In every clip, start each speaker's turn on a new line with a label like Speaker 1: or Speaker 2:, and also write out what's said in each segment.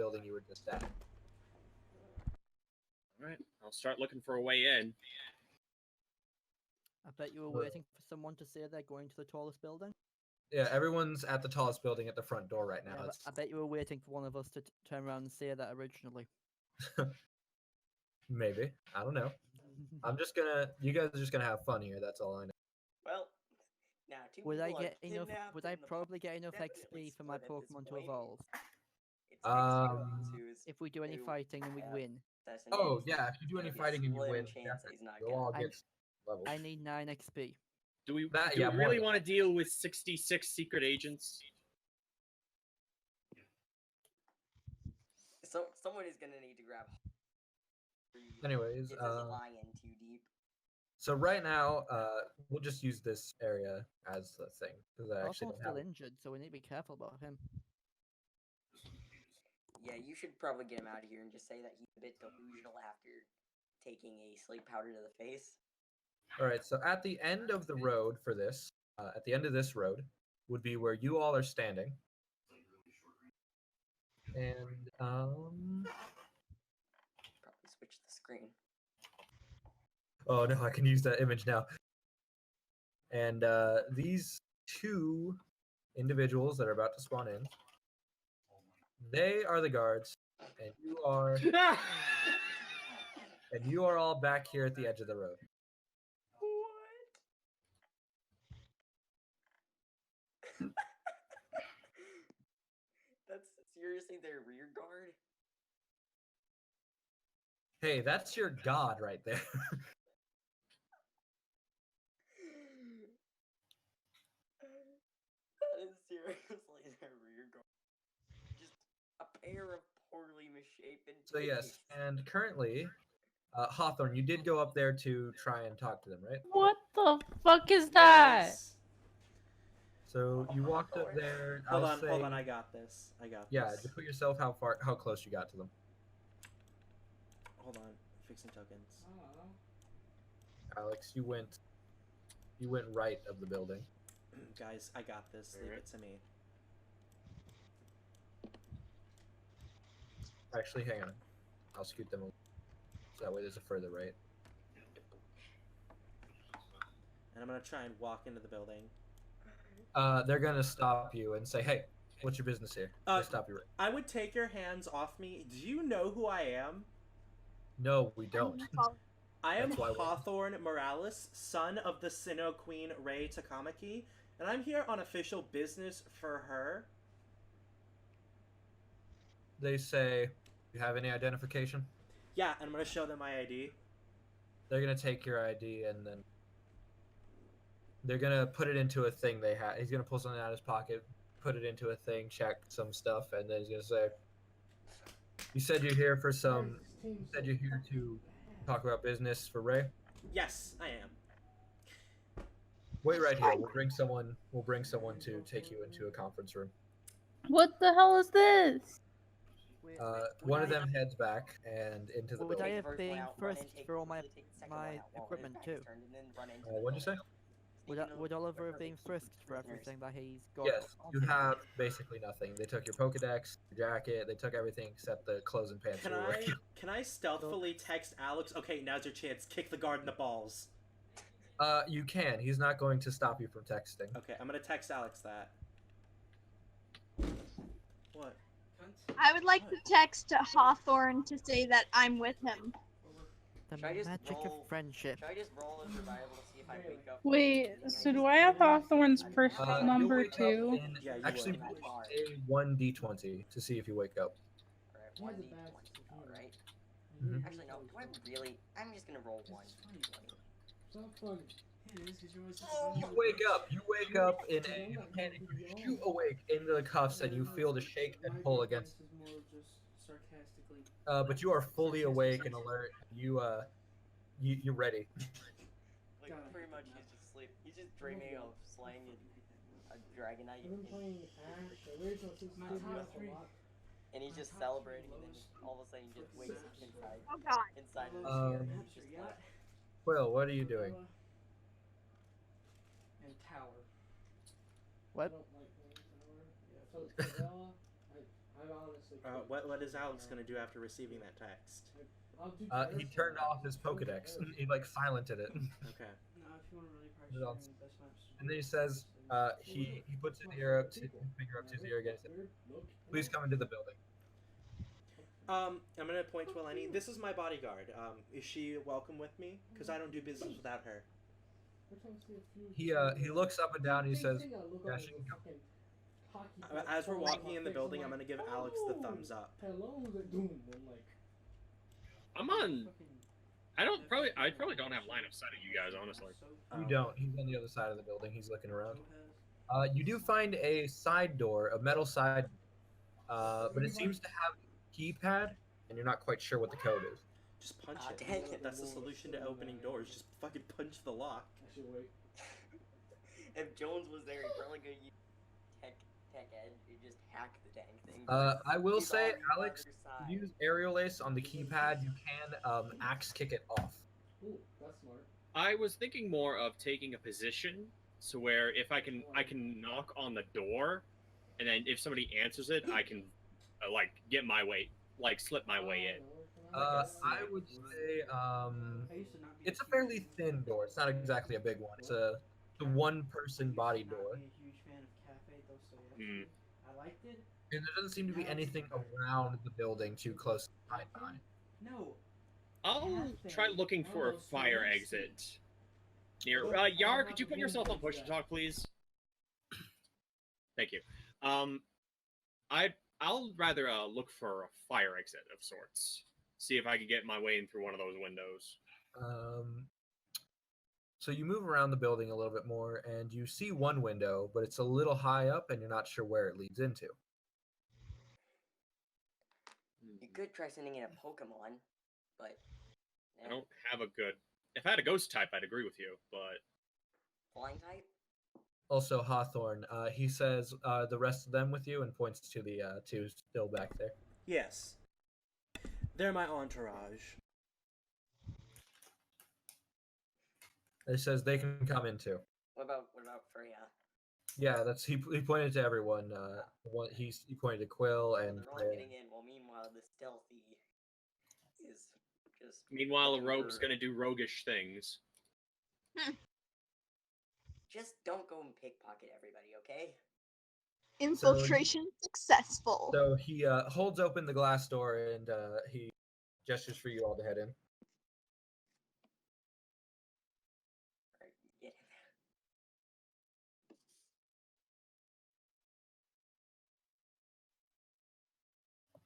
Speaker 1: building you were just at.
Speaker 2: Alright, I'll start looking for a way in.
Speaker 3: I bet you were waiting for someone to say they're going to the tallest building.
Speaker 1: Yeah, everyone's at the tallest building at the front door right now.
Speaker 3: Yeah, I bet you were waiting for one of us to turn around and say that originally.
Speaker 1: Maybe. I don't know. I'm just gonna. You guys are just gonna have fun here. That's all I know.
Speaker 4: Well, now two
Speaker 3: Would I
Speaker 4: people are
Speaker 3: get enough?
Speaker 4: kidnapped
Speaker 3: Would I
Speaker 4: and the
Speaker 3: probably get enough
Speaker 4: definitely
Speaker 3: XP for my
Speaker 4: split at this
Speaker 3: Pokemon to
Speaker 4: point.
Speaker 3: evolve
Speaker 4: It takes
Speaker 3: if we do any
Speaker 4: who
Speaker 3: fighting and we
Speaker 4: have
Speaker 3: win?
Speaker 1: Oh yeah, if you do any
Speaker 4: Maybe a
Speaker 1: fighting and you
Speaker 4: slim
Speaker 1: win,
Speaker 4: chance that he's not
Speaker 1: you'll
Speaker 4: gonna-
Speaker 1: all
Speaker 3: I-
Speaker 1: get levels.
Speaker 3: I need 9 XP.
Speaker 2: Do we,
Speaker 1: That-
Speaker 2: do
Speaker 1: yeah,
Speaker 2: we
Speaker 1: more
Speaker 2: really
Speaker 1: than-
Speaker 2: want to deal with 66 secret agents?
Speaker 4: So someone is gonna need to grab.
Speaker 1: Anyways,
Speaker 4: Get this lie in too deep.
Speaker 1: so right now, we'll just use this area as the thing because I actually
Speaker 3: Hawthorne's
Speaker 1: don't have.
Speaker 3: still injured, so we need to be careful about him.
Speaker 4: Yeah, you should probably get him out of here and just say that he's a bit delusional after taking a sleep powder to the face.
Speaker 1: All right, so at the end of the road for this, at the end of this road, would be where you all are standing, and
Speaker 4: Probably switch the screen.
Speaker 1: oh no, I can use that image now. And these two individuals that are about to spawn in, they are the guards, and you are all back here at the edge of the road.
Speaker 4: What? That's seriously their rear guard?
Speaker 1: Hey, that's your god right there.
Speaker 4: That is seriously their rear guard. Just a pair of poorly misshapen.
Speaker 1: So yes,
Speaker 4: titties.
Speaker 1: and currently, Hawthorne, you did go up there to try and talk to them, right?
Speaker 5: What the fuck is that?
Speaker 6: Yes.
Speaker 1: So you walked up there.
Speaker 6: Hold
Speaker 1: I'll
Speaker 6: on,
Speaker 1: say,
Speaker 6: hold on. I got this.
Speaker 1: Yeah,
Speaker 6: this.
Speaker 1: just put yourself how close you got to them.
Speaker 6: Hold on. Fixing tokens.
Speaker 1: Alex, you went right of the building.
Speaker 6: Guys, I got this. Leave it to me.
Speaker 1: Actually, hang on. I'll scoot them. So that way there's a further right.
Speaker 6: And I'm gonna try and walk into the building.
Speaker 1: They're gonna stop you and say, "Hey, what's your business here?" They stop you. Right.
Speaker 6: I would take your hands off me. Do you know who I am?
Speaker 1: No, we don't.
Speaker 6: I am
Speaker 1: That's why we-
Speaker 6: Hawthorne Morales, son of the Sinnoh Queen Rei Takamaki, and I'm here on official business for her.
Speaker 1: They say, "You have any identification?"
Speaker 6: Yeah, and I'm gonna show them my ID.
Speaker 1: They're gonna take your ID and then they're gonna put it into a thing they have. He's gonna pull something out of his pocket, put it into a thing, check some stuff, and then he's gonna say, "You said you're here for some. You said you're here to talk about business for Ray.
Speaker 6: Yes, I am.
Speaker 1: Wait right here. We'll bring someone. We'll bring someone to take you into a conference room."
Speaker 5: What the hell is this?
Speaker 3: Wait,
Speaker 1: One of them heads back and into the
Speaker 3: Would I
Speaker 1: building.
Speaker 3: have been frisked for all my equipment too?
Speaker 1: What'd you say?
Speaker 3: Would Oliver have been frisked for everything that he's got?
Speaker 1: Yes,
Speaker 3: on
Speaker 1: you
Speaker 3: him?
Speaker 1: have basically nothing. They took your Pokedex, your jacket. They took everything except the clothes and pants.
Speaker 6: Can
Speaker 1: you were wearing.
Speaker 6: can I stealthily text Alex? Okay, now's your chance. Kick the guard in the balls.
Speaker 1: You can. He's not going to stop you from texting.
Speaker 6: Okay, I'm gonna text Alex that. What?
Speaker 7: I would like to text Hawthorne to say that I'm with him.
Speaker 3: The
Speaker 4: Should I just
Speaker 3: magic
Speaker 4: roll-
Speaker 3: of friendship.
Speaker 4: Should I just roll a survival to see if I wake up?
Speaker 5: Wait, so do I have Hawthorne's personal
Speaker 1: You'll
Speaker 5: number
Speaker 1: wake up
Speaker 5: too?
Speaker 1: in-
Speaker 6: Yeah, you
Speaker 1: actually,
Speaker 6: will.
Speaker 1: roll a 1d20 to see if you wake up.
Speaker 4: Alright, 1d20. Alright.
Speaker 1: Mhm.
Speaker 4: Actually, no. Do I really? I'm just gonna roll 1.
Speaker 1: You wake up. You wake up in a panic. You shoot awake into the cuffs, and you feel the shake and pull against. But you are fully awake and alert. You're ready.
Speaker 4: Like, pretty much he's just sleep. He's just dreaming of slaying a Dragonite. And he's just celebrating, and then all of a sudden he just wakes up inside.
Speaker 7: Oh god.
Speaker 4: Inside of the chair. He's just like,
Speaker 1: Quill, what are you doing?
Speaker 8: And Tower.
Speaker 3: What?
Speaker 6: What is Alex gonna do after receiving that text?
Speaker 1: He turned off his Pokedex. He like silented it.
Speaker 6: Okay.
Speaker 1: Put it on- And then he says, he puts his ear up to his finger up to his ear again. And says, please come into the building.
Speaker 6: I'm gonna point to Eleni. This is my bodyguard. Is she welcome with me? Because I don't do business without her.
Speaker 1: He looks up and down and he says, yeah, she can come.
Speaker 6: As we're walking in the building, I'm gonna give Alex the thumbs up.
Speaker 2: I'm on. I probably don't have line of sight of you guys, honestly.
Speaker 1: You don't. He's on the other side of the building. He's looking around. You do find a side door, a metal side, but it seems to have a keypad, and you're not quite sure what the code is.
Speaker 6: Just punch it.
Speaker 4: Dang it.
Speaker 6: That's the solution to opening doors. Just fucking punch the lock.
Speaker 4: If Jones was there, he probably could use tech edge. You just hack the dang thing.
Speaker 1: I will
Speaker 4: He's
Speaker 1: say,
Speaker 4: on the
Speaker 1: Alex,
Speaker 4: other
Speaker 1: if
Speaker 4: side.
Speaker 1: you use aerial ace on the keypad, you can axe kick it off.
Speaker 2: I was thinking more of taking a position so where if I can knock on the door, and then if somebody answers it, I can like get my way, like slip my way in.
Speaker 1: I would say it's a fairly thin door. It's not exactly a big one. It's a one-person body door,
Speaker 2: Hmm.
Speaker 1: and there doesn't seem to be anything around the building too close to hide behind.
Speaker 2: I'll try looking for a fire exit. Near Yar, could you put yourself on push to talk, please? Thank you. I'll rather look for a fire exit of sorts. See if I can get my way in through one of those windows.
Speaker 1: So you move around the building a little bit more, and you see one window, but it's a little high up, and you're not sure where it leads into.
Speaker 4: You could try sending in a Pokemon, but
Speaker 2: I don't have a good. If I had a ghost type, I'd agree with you, but
Speaker 4: flying type.
Speaker 1: Also, Hawthorne, he says the rest of them with you and points to the two still back there.
Speaker 6: Yes. They're my entourage.
Speaker 1: It says they can come in too.
Speaker 4: What about Freya?
Speaker 1: Yeah, that's he pointed to everyone. He pointed to Quill and
Speaker 4: They're all getting in. Well, meanwhile, the stealthy is just.
Speaker 2: meanwhile, a
Speaker 4: looking
Speaker 2: rogue's
Speaker 4: for-
Speaker 2: gonna do roguish things.
Speaker 4: Just don't go and pickpocket everybody, okay?
Speaker 7: Infiltration successful.
Speaker 1: So he holds open the glass door and he gestures for you all to head in.
Speaker 4: Alright, get in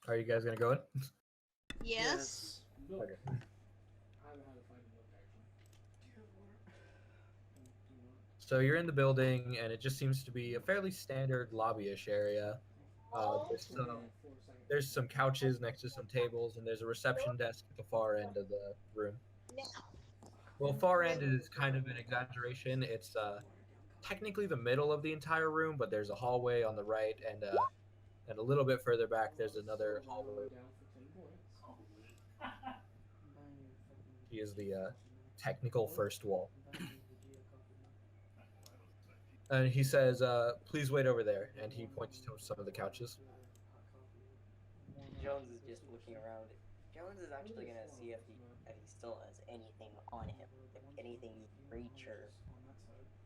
Speaker 4: there.
Speaker 1: Are you guys gonna go in?
Speaker 7: Yes.
Speaker 1: Okay. So you're in the building, and it just seems to be a fairly standard lobby-ish area. There's some couches next to some tables, and there's a reception desk at the far end of the room. Well, far end is kind of an exaggeration. It's technically the middle of the entire room, but there's a hallway on the right, and a little bit further back, there's another hallway. He is the technical first wall. And he says, please wait over there. And he points to some of the couches.
Speaker 4: Jones is just looking around. Jones is actually gonna see if he still has anything on him, if anything he can reach or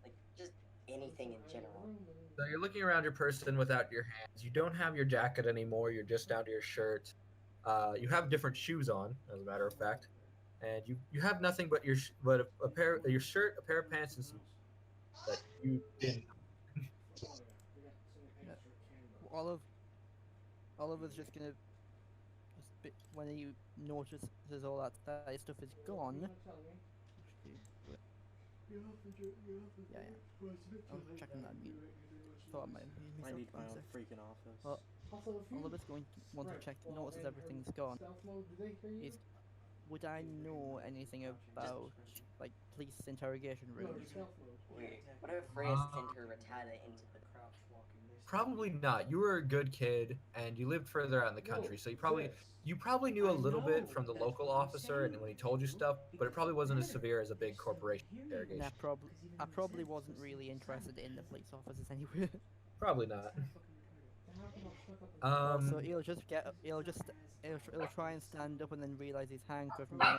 Speaker 4: like just anything in general.
Speaker 1: So you're looking around your person without your hands. You don't have your jacket anymore. You're just down to your shirt. You have different shoes on, as a matter of fact, and you have nothing but your your shirt, a pair of pants, and some that you didn't.
Speaker 3: Oliver's just gonna when he notices all that stuff is gone. Yeah. I'm checking that mute. Thought I might have muted
Speaker 6: I
Speaker 3: myself.
Speaker 6: need my
Speaker 3: One
Speaker 6: own
Speaker 3: sec.
Speaker 6: freaking office.
Speaker 3: Well, Oliver's going to want to check, notices everything's gone. Would I know anything about, like, police interrogation rooms?
Speaker 4: Wait, what if Freya sent her Rattata into the crouch walking?
Speaker 1: Probably not. You were a good kid, and you lived further out in the country, so you probably knew a little bit from the local officer, and when he told you stuff, but it probably wasn't as severe as a big corporation interrogation.
Speaker 3: Nah, I probably wasn't really interested in the police officers anyway.
Speaker 1: Probably not.
Speaker 3: So he'll just he'll try and stand up and then realize he's handcuffed and then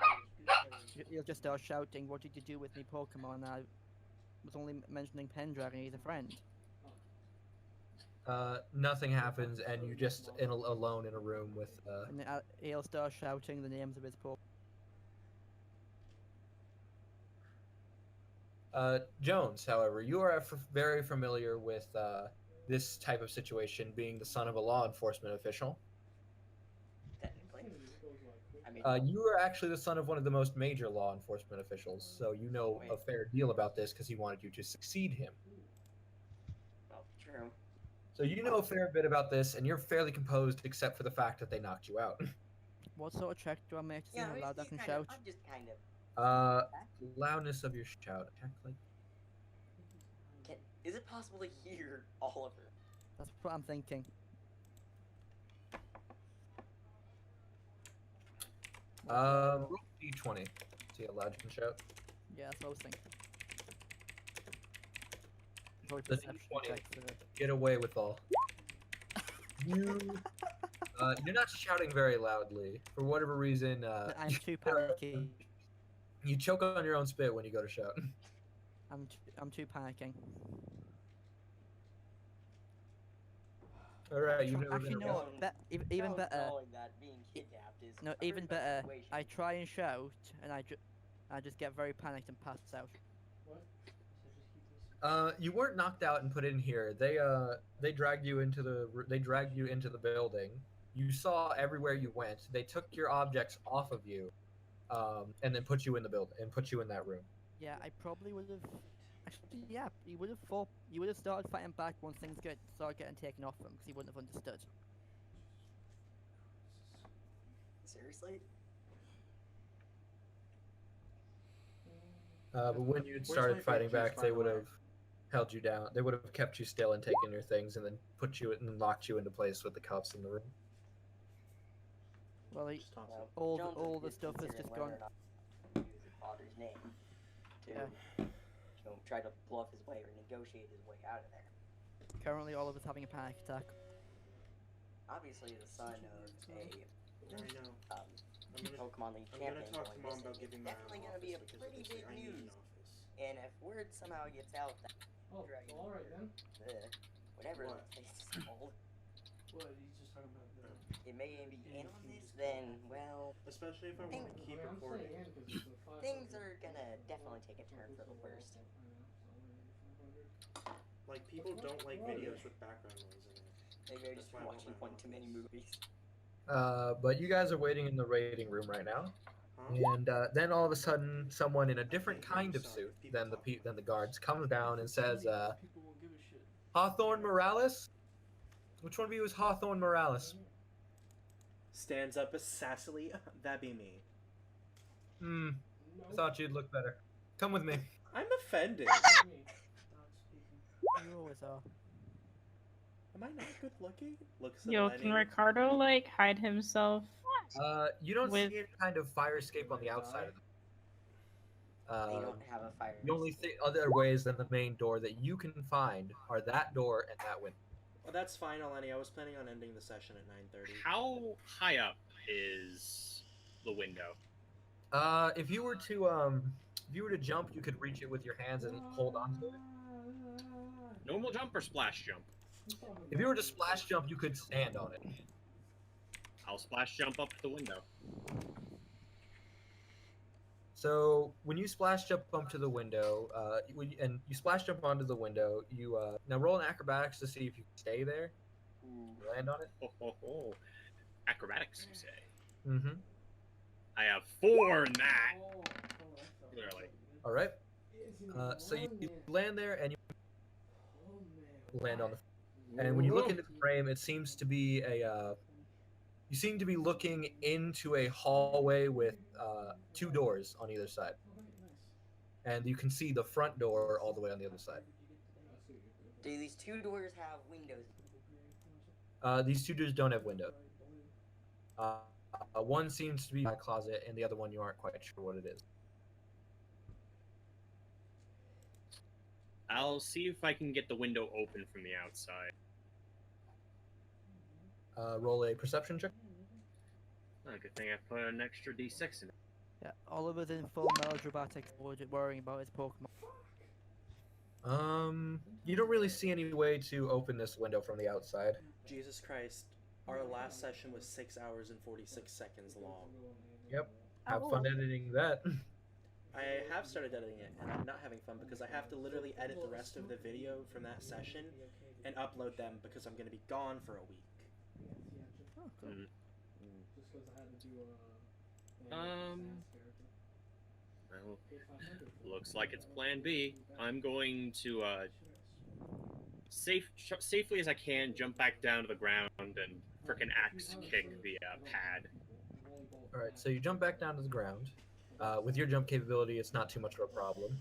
Speaker 3: he'll just start shouting, "What did you do with me, Pokemon? I was only mentioning Pendragon. He's a friend."
Speaker 1: Nothing happens, and you just alone in a room with.
Speaker 3: And then he'll start shouting the names of his Pokemon.
Speaker 1: Jones, however, you are very familiar with this type of situation, being the son of a law enforcement official.
Speaker 4: Technically. I mean,
Speaker 1: You are actually the son of one of the most major law enforcement officials, so you know a fair deal about this because he wanted you to succeed him.
Speaker 4: well, true.
Speaker 1: So you know a fair bit about this, and you're fairly composed, except for the fact that they knocked you out.
Speaker 3: What sort of check do I make to see
Speaker 4: Yeah,
Speaker 3: how loud I
Speaker 4: he's
Speaker 3: can
Speaker 4: kind of,
Speaker 3: shout?
Speaker 4: I'm just kind of.
Speaker 1: Loudness of your shout.
Speaker 4: Is it possible to hear Oliver?
Speaker 3: That's what I'm thinking.
Speaker 1: Roll d20. See how loud you can shout.
Speaker 3: Yeah, that's what I was thinking. Probably
Speaker 1: The
Speaker 3: perception
Speaker 1: D20.
Speaker 3: check for
Speaker 1: Get away with all. You're not shouting very loudly. For whatever reason,
Speaker 3: I'm too panicky.
Speaker 1: you choke on your own spit when you go to shout.
Speaker 3: I'm too panicking.
Speaker 1: All right, you've never
Speaker 3: Actually,
Speaker 1: been
Speaker 3: no.
Speaker 1: around.
Speaker 3: Even
Speaker 4: Jones
Speaker 3: better.
Speaker 4: knowing that being kidnapped is
Speaker 3: No,
Speaker 4: a
Speaker 3: even
Speaker 4: very bad
Speaker 3: better.
Speaker 4: situation.
Speaker 3: I try and shout, and I just get very panicked and pass out.
Speaker 1: You weren't knocked out and put in here. They dragged you into the building. You saw everywhere you went. They took your objects off of you, and then put you in the building and put you in that room.
Speaker 3: Yeah, I probably would have. Actually, yeah, you would have fought. You would have started fighting back once things started getting taken off him, because he wouldn't have understood.
Speaker 4: Seriously?
Speaker 1: But when you
Speaker 6: Where's
Speaker 1: started
Speaker 6: my
Speaker 1: fighting
Speaker 6: fake juice,
Speaker 1: back,
Speaker 6: by
Speaker 1: they
Speaker 6: the
Speaker 1: would
Speaker 6: way?
Speaker 1: have held you down. They would have kept you still and taken your things, and then put you and locked you into place with the cuffs in the room.
Speaker 3: Well,
Speaker 6: Just toss it.
Speaker 3: all
Speaker 4: Jones
Speaker 3: all the
Speaker 4: is
Speaker 3: stuff has
Speaker 4: considering
Speaker 3: just
Speaker 4: whether
Speaker 3: gone.
Speaker 4: or not to use his father's name to, try to bluff his way or negotiate his way out of there.
Speaker 3: Currently, all of us having a panic attack.
Speaker 4: Obviously, the son of a
Speaker 6: I know. I'm gonna,
Speaker 4: Pokemon League
Speaker 6: I'm gonna
Speaker 4: champion
Speaker 6: talk to
Speaker 4: going
Speaker 6: Mom
Speaker 4: missing,
Speaker 6: about
Speaker 4: it's
Speaker 6: giving my
Speaker 4: definitely
Speaker 6: own
Speaker 4: going to be a
Speaker 6: office because
Speaker 4: pretty
Speaker 6: obviously
Speaker 4: big
Speaker 6: I need an
Speaker 4: news.
Speaker 6: office.
Speaker 4: And if word somehow gets out that Dragon, whatever
Speaker 6: What?
Speaker 4: the place is called, it may be in on this, then, well,
Speaker 6: Especially if I want to keep recording.
Speaker 4: things are going to definitely take a turn for the worst.
Speaker 6: Like, people don't like videos with background noise in it.
Speaker 4: Maybe I
Speaker 6: That's
Speaker 4: just
Speaker 6: why I want
Speaker 4: watching
Speaker 6: my
Speaker 4: one too many movies.
Speaker 1: But you guys are waiting in the waiting room right now,
Speaker 6: Huh?
Speaker 1: and then all of a sudden, someone in a different kind of suit than the guards comes down and says, "Hawthorne Morales? Which one of you is Hawthorne Morales?"
Speaker 6: Stands up sassily. That'd be me.
Speaker 1: I thought you'd look better. Come with me.
Speaker 6: I'm offended.
Speaker 3: You always are.
Speaker 6: Am I not good looking? Looks at
Speaker 5: Yo,
Speaker 6: Lenny.
Speaker 5: can Ricardo like hide himself?
Speaker 1: You don't
Speaker 5: With-
Speaker 1: see any kind of fire escape on the outside of the
Speaker 4: They don't have a fire.
Speaker 1: The only other ways than the main door that you can find are that door and that window.
Speaker 6: Well, that's fine, Lenny. I was planning on ending the session at 9:30.
Speaker 2: How high up is the window?
Speaker 1: If you were to jump, you could reach it with your hands and hold on to it.
Speaker 2: Normal jump or splash jump?
Speaker 1: If you were to splash jump, you could stand on it.
Speaker 2: I'll splash jump up the window.
Speaker 1: So when you splash jump up to the window, and you splash jump onto the window, you now roll an acrobatics to see if you can stay there. Land on it.
Speaker 2: Ho, ho, ho. Acrobatics, you say?
Speaker 1: Mm-hmm.
Speaker 2: I have 4 in that. Clearly.
Speaker 1: All right. So you land there and you land on the. And when you look into the frame, it seems to be you seem to be looking into a hallway with 2 doors on either side, and you can see the front door all the way on the other side.
Speaker 4: Do these 2 doors have windows?
Speaker 1: These 2 doors don't have windows. One seems to be a closet, and the other one you aren't quite sure what it is.
Speaker 2: I'll see if I can get the window open from the outside.
Speaker 1: Roll a perception check.
Speaker 2: Oh, good thing I put an extra D6 in it.
Speaker 3: Yeah, Oliver's in full melodramatic mode, worrying about his Pokemon.
Speaker 1: You don't really see any way to open this window from the outside.
Speaker 6: Jesus Christ. Our last session was 6 hours and 46 seconds long.
Speaker 1: Yep. Have
Speaker 7: Oh.
Speaker 1: fun editing that.
Speaker 6: I have started editing it, and I'm not having fun because I have to literally edit the rest of the video from that session and upload them because I'm going to be gone for a week.
Speaker 3: Oh, cool.
Speaker 2: Well, looks like it's Plan B. I'm going to safely as I can jump back down to the ground and frickin' axe kick the pad.
Speaker 1: All right, so you jump back down to the ground. With your jump capability, it's not too much of a problem.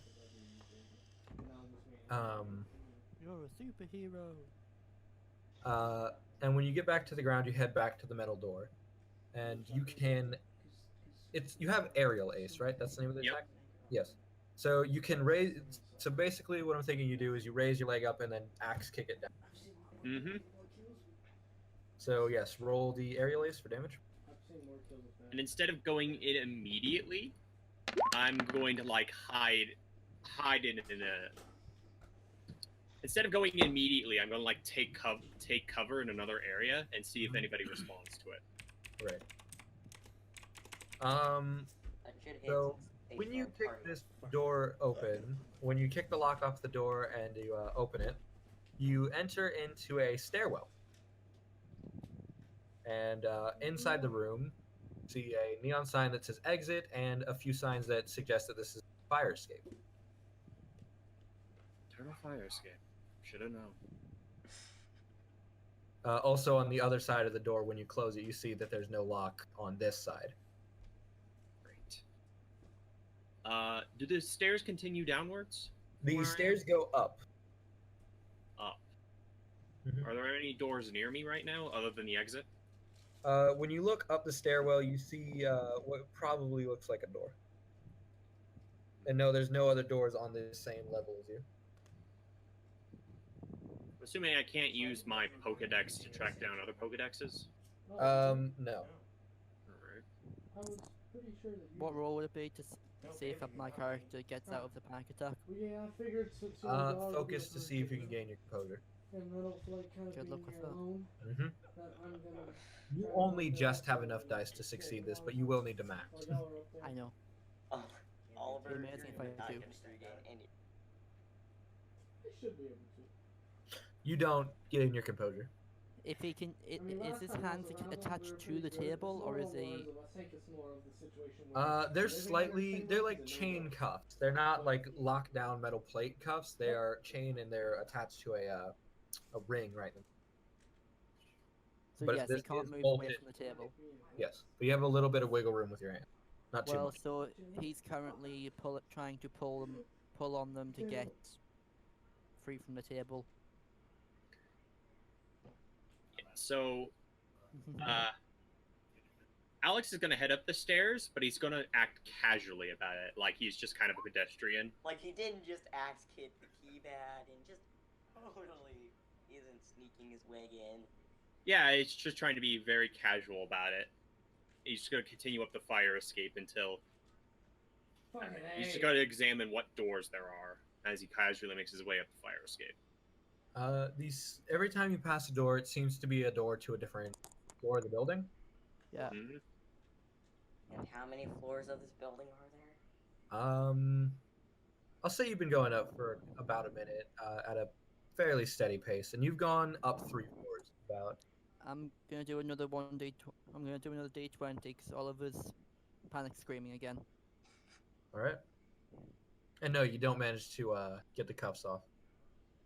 Speaker 3: You're a superhero.
Speaker 1: And when you get back to the ground, you head back to the metal door, and you can. You have aerial ace, right? That's the name of the attack. Yes. So you can raise. So basically, what I'm thinking you do is you raise your leg up and then axe kick it down.
Speaker 2: Mm-hmm.
Speaker 1: So yes, roll the aerial ace for damage.
Speaker 2: And instead of going in immediately, I'm going to like hide in a. Instead of going in immediately, I'm going to like take cover in another area and see if anybody responds to it.
Speaker 1: Right.
Speaker 4: That should hit
Speaker 1: So
Speaker 4: stage
Speaker 1: when you
Speaker 4: one
Speaker 1: kick
Speaker 4: target.
Speaker 1: this door open, when you kick the lock off the door and you open it, you enter into a stairwell. And inside the room, you see a neon sign that says exit and a few signs that suggest that this is a fire escape.
Speaker 2: Turn a fire escape. Should have known.
Speaker 1: Also, on the other side of the door, when you close it, you see that there's no lock on this side.
Speaker 2: Great. Do the stairs continue downwards?
Speaker 1: The stairs go up.
Speaker 2: Up.
Speaker 1: Mhm.
Speaker 2: Are there any doors near me right now other than the exit?
Speaker 1: When you look up the stairwell, you see what probably looks like a door. And no, there's no other doors on the same level as you.
Speaker 2: Assuming I can't use my Pokedex to track down other Pokedexes?
Speaker 1: No.
Speaker 2: Alright.
Speaker 3: What role would it be to see if my character gets out of the panic attack?
Speaker 1: Focus to see if you can gain your composure.
Speaker 3: Good luck with that.
Speaker 1: Mm-hmm. You only just have enough dice to succeed this, but you will need to max.
Speaker 3: I know.
Speaker 4: Oliver,
Speaker 3: It'd be amazing if I
Speaker 4: you're not
Speaker 3: do.
Speaker 4: gonna regain any.
Speaker 1: You don't gain your composure.
Speaker 3: If he can, is his hands attached to the table, or is he?
Speaker 1: They're like chain cuffs. They're not like lockdown metal plate cuffs. They are chain and they're attached to a ring right now.
Speaker 3: So
Speaker 1: But
Speaker 3: yes,
Speaker 1: this
Speaker 3: he can't
Speaker 1: is
Speaker 3: move away
Speaker 1: bolted.
Speaker 3: from the table.
Speaker 1: Yes, but you have a little bit of wiggle room with your hand. Not too
Speaker 3: Well,
Speaker 1: much.
Speaker 3: so he's currently trying to pull on them to get free from the table.
Speaker 2: So, Alex is going to head up the stairs, but he's going to act casually about it, like he's just kind of a pedestrian.
Speaker 4: Like he didn't just axe hit the keypad and just totally isn't sneaking his way in.
Speaker 2: Yeah, he's just trying to be very casual about it. He's just going to continue up the fire escape until... he's just going to examine what doors there are as he casually makes his way up the fire escape.
Speaker 1: Every time you pass a door, it seems to be a door to a different floor of the building.
Speaker 3: Yeah.
Speaker 2: Mm-hmm.
Speaker 4: And how many floors of this building are there?
Speaker 1: I'll say you've been going up for about a minute at a fairly steady pace, and you've gone up 3 floors about.
Speaker 3: I'm gonna do another I'm gonna do another D20 because Oliver's panic screaming again.
Speaker 1: All right. And no, you don't manage to get the cuffs off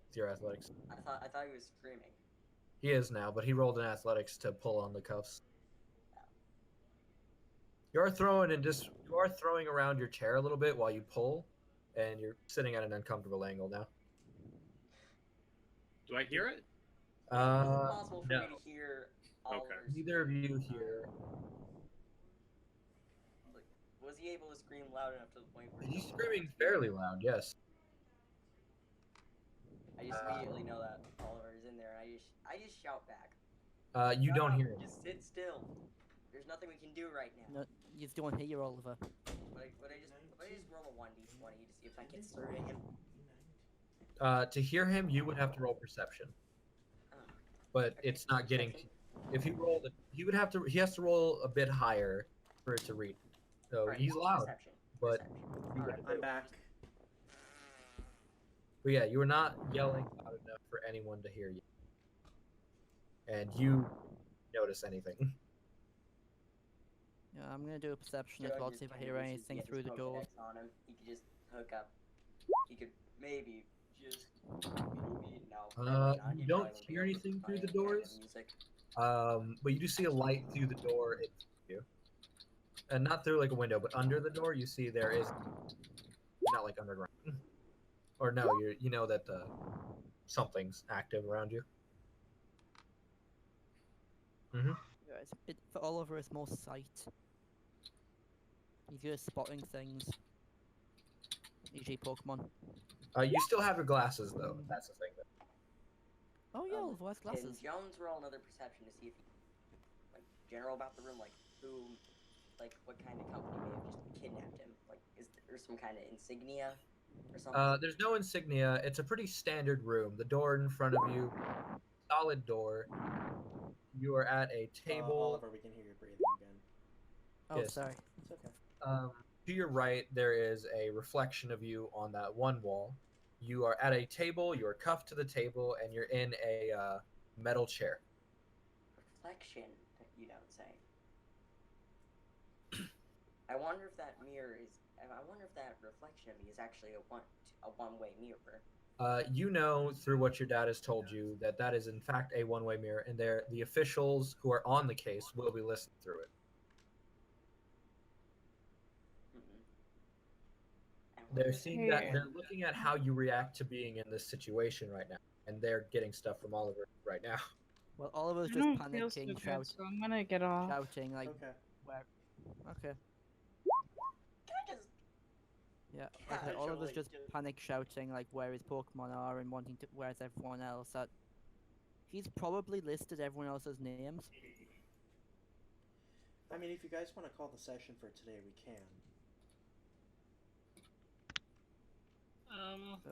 Speaker 1: with your athletics.
Speaker 4: I thought he was screaming.
Speaker 1: He is now, but he rolled an athletics to pull on the cuffs. You are throwing around your chair a little bit while you pull, and you're sitting at an uncomfortable angle now.
Speaker 2: Do I hear it?
Speaker 4: Is it possible for
Speaker 1: no.
Speaker 4: me to hear
Speaker 2: Okay.
Speaker 4: Oliver's
Speaker 1: Neither of you hear.
Speaker 4: Like, was he able to scream loud enough to the point where
Speaker 1: He's screaming fairly loud, yes.
Speaker 4: I just immediately know that Oliver is in there, and I just shout back.
Speaker 1: You don't hear him.
Speaker 4: Just sit still. There's nothing we can do right now.
Speaker 3: No, you just don't hear Oliver.
Speaker 4: Would I just roll a 1d20 to see if that gets through to him?
Speaker 1: To hear him, you would have to roll perception, but
Speaker 4: Okay,
Speaker 1: it's not getting.
Speaker 4: perception.
Speaker 1: If he rolled, he would have to. He has to roll a bit higher for it to read. So
Speaker 4: Alright,
Speaker 1: he's loud,
Speaker 4: Perception.
Speaker 1: but
Speaker 4: Perception.
Speaker 6: Alright, I'm back.
Speaker 1: But yeah, you were not yelling loud enough for anyone to hear you, and you notice anything.
Speaker 3: Yeah, I'm gonna do a perception as
Speaker 4: Joe
Speaker 3: well,
Speaker 4: just
Speaker 3: see if I
Speaker 4: kinda
Speaker 3: hear
Speaker 4: wishes
Speaker 3: anything
Speaker 4: he had
Speaker 3: through the
Speaker 4: his
Speaker 3: doors.
Speaker 4: Pokedex on him. He could just hook up. He could maybe just maybe no.
Speaker 1: You don't hear anything through the doors. But you do see a light through the door in front of you, and not through like a window, but under the door. You see there is not like underground, or no, you know that something's active around you. Mm-hmm.
Speaker 3: Yeah, for Oliver, it's more sight. He's good at spotting things. E.g. Pokemon.
Speaker 1: You still have your glasses though. That's the thing.
Speaker 3: Oh yeah, Oliver has
Speaker 4: Can
Speaker 3: glasses.
Speaker 4: Jones roll another perception to see if he, like, general about the room, like who, like what kind of company may have just kidnapped him? Like, is there some kind of insignia or something?
Speaker 1: There's no insignia. It's a pretty standard room. The door in front of you, solid door. You are at a table.
Speaker 6: Oliver, we can hear you breathing again.
Speaker 3: Oh,
Speaker 1: yes.
Speaker 3: sorry.
Speaker 6: It's okay.
Speaker 1: To your right, there is a reflection of you on that one wall. You are at a table. You are cuffed to the table, and you're in a metal chair.
Speaker 4: Reflection, you don't say. I wonder if that mirror is. I wonder if that reflection of me is actually a one-way mirror.
Speaker 1: You know through what your dad has told you that that is in fact a one-way mirror, and the officials who are on the case will be listening through it. They're seeing that. They're looking at how you react to being in this situation right now, and they're getting stuff from Oliver right now.
Speaker 3: Well, Oliver's
Speaker 5: I
Speaker 3: just
Speaker 5: don't feel so
Speaker 3: panicking,
Speaker 5: good, so I'm gonna get off.
Speaker 3: shouting like,
Speaker 6: Okay.
Speaker 3: where? Okay.
Speaker 4: Can I just
Speaker 3: Yeah, okay,
Speaker 4: casually
Speaker 3: Oliver's just panic shouting like where his Pokemon are and wanting to where's everyone else. That he's probably listed everyone else's names.
Speaker 6: I mean, if you guys want to call the session for today, we can.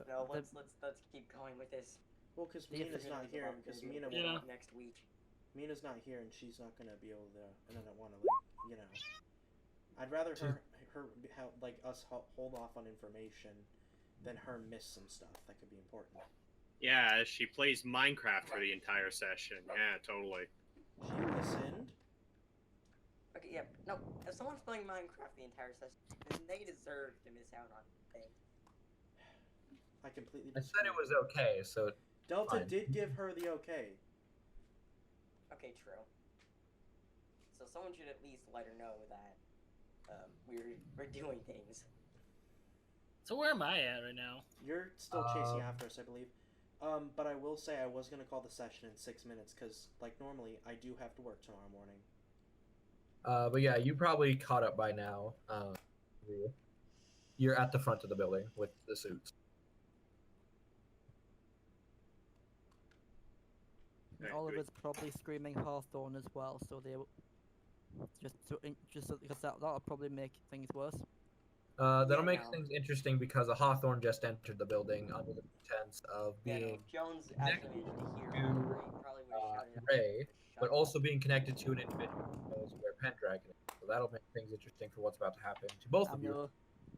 Speaker 4: No, let's keep going with this.
Speaker 6: Well, because
Speaker 3: The
Speaker 6: Mina's not here. Because Mina
Speaker 2: Yeah.
Speaker 4: Next week.
Speaker 6: Mina's not here, and she's not gonna be able to. And I don't want to, like, you know. I'd rather her like us hold off on information than her miss some stuff that could be important.
Speaker 2: Yeah, she plays Minecraft for the entire session. Yeah, totally.
Speaker 6: She listened.
Speaker 4: Okay, yeah, no. If someone's playing Minecraft the entire session, then they deserve to miss out on things.
Speaker 6: I completely.
Speaker 1: I said it was okay, so
Speaker 6: Delta
Speaker 1: fine.
Speaker 6: did give her the okay.
Speaker 4: Okay, true. So someone should at least let her know that we're doing things.
Speaker 8: So where am I at right now?
Speaker 6: You're still chasing after us, I believe. But I will say I was gonna call the session in 6 minutes because, like, normally I do have to work tomorrow morning.
Speaker 1: But yeah, you probably caught up by now. You're at the front of the building with the suits.
Speaker 2: Okay,
Speaker 3: Oliver's probably screaming Hawthorne as well, so they just because that'll probably make things worse.
Speaker 1: That'll
Speaker 4: Yeah,
Speaker 1: make
Speaker 4: no.
Speaker 1: things interesting because a Hawthorne just entered the building under the pretense of
Speaker 4: Yeah, no,
Speaker 1: being
Speaker 4: if Jones
Speaker 1: connected
Speaker 4: actually managed to hear
Speaker 1: to,
Speaker 4: her, he probably would have shouted.
Speaker 1: Ray, but
Speaker 4: "Shut
Speaker 1: also being connected to an individual who knows where Pendragon is. So that'll make things interesting for what's about to happen to both of you.
Speaker 3: know.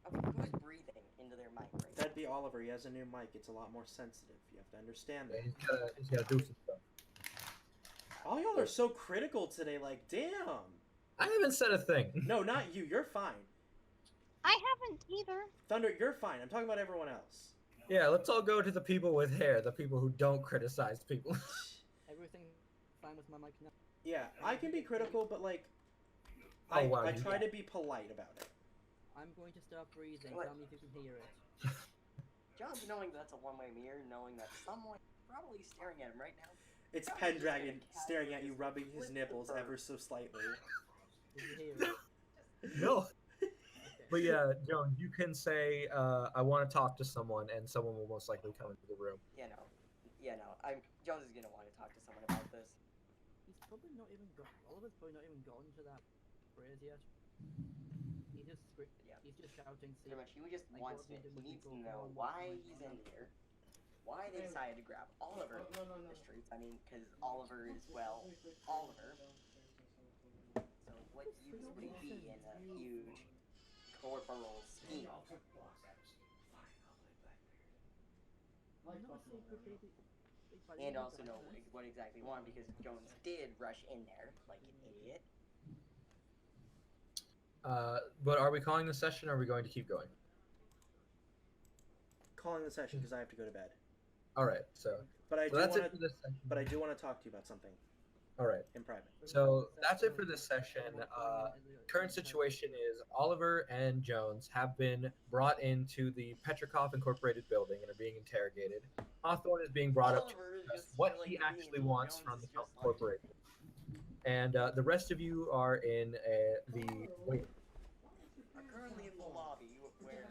Speaker 4: Okay, who's breathing into their mic right now?
Speaker 6: That'd be Oliver. He has a new mic. It's a lot more sensitive. You have to understand that.
Speaker 1: He's gotta do some stuff.
Speaker 6: All y'all are so critical today. Like, damn.
Speaker 1: I haven't said a thing.
Speaker 6: No, not you. You're fine.
Speaker 7: I haven't either.
Speaker 6: Thunder, you're fine. I'm talking about everyone else.
Speaker 1: Yeah, let's all go to the people with hair, the people who don't criticize people.
Speaker 3: Everything fine with my mic now.
Speaker 6: Yeah, I can be critical, but, like,
Speaker 1: Oh, wow,
Speaker 6: I
Speaker 1: you
Speaker 6: try
Speaker 1: can.
Speaker 6: to be polite about it.
Speaker 3: I'm going to start breathing.
Speaker 4: What?
Speaker 3: Tell me if you can hear it.
Speaker 4: Jones knowing that's a one-way mirror, knowing that someone probably staring at him right now.
Speaker 6: It's
Speaker 4: Jones is
Speaker 6: Pendragon
Speaker 4: gonna
Speaker 6: staring at you,
Speaker 4: casually
Speaker 6: rubbing his
Speaker 4: flip the
Speaker 6: nipples
Speaker 4: bird.
Speaker 6: ever so slightly.
Speaker 3: Did you hear it?
Speaker 1: No. But yeah, Joan, you can say, I want to talk to someone, and someone will most likely come into the room.
Speaker 4: Yeah, no. Jones is gonna want to talk to someone about this.
Speaker 3: He's probably not even got. Oliver's probably not even gotten to that phrase yet.
Speaker 4: Yeah.
Speaker 3: He's just shouting.
Speaker 4: Pretty much, he just
Speaker 3: like,
Speaker 4: wants
Speaker 3: what
Speaker 4: to.
Speaker 3: have you done
Speaker 4: He
Speaker 3: with
Speaker 4: needs to
Speaker 3: people?
Speaker 4: know
Speaker 3: Oh,
Speaker 4: why
Speaker 3: what
Speaker 4: he's
Speaker 3: am I
Speaker 4: in
Speaker 3: doing?
Speaker 4: here, why they decided to grab Oliver in the streets. I mean, because Oliver is, well, Oliver. So what use would he be in a huge corporal scheme? And also know what exactly he wanted, because Jones did rush in there like an idiot.
Speaker 1: But are we calling the session, or are we going to keep going?
Speaker 6: Calling the session because I have to go to bed.
Speaker 1: All right, so
Speaker 6: But I do
Speaker 1: that's
Speaker 6: want
Speaker 1: it for
Speaker 6: to.
Speaker 1: this session.
Speaker 6: But I do want to talk to you about something
Speaker 1: All right.
Speaker 6: in private.
Speaker 1: So that's it for this session. Current situation is Oliver and Jones have been brought into the Petrikov Incorporated building and are being interrogated. Hawthorne is being brought up to discuss what he actually wants from the corporation. And the rest of you are in the wait.
Speaker 4: Are currently in the lobby where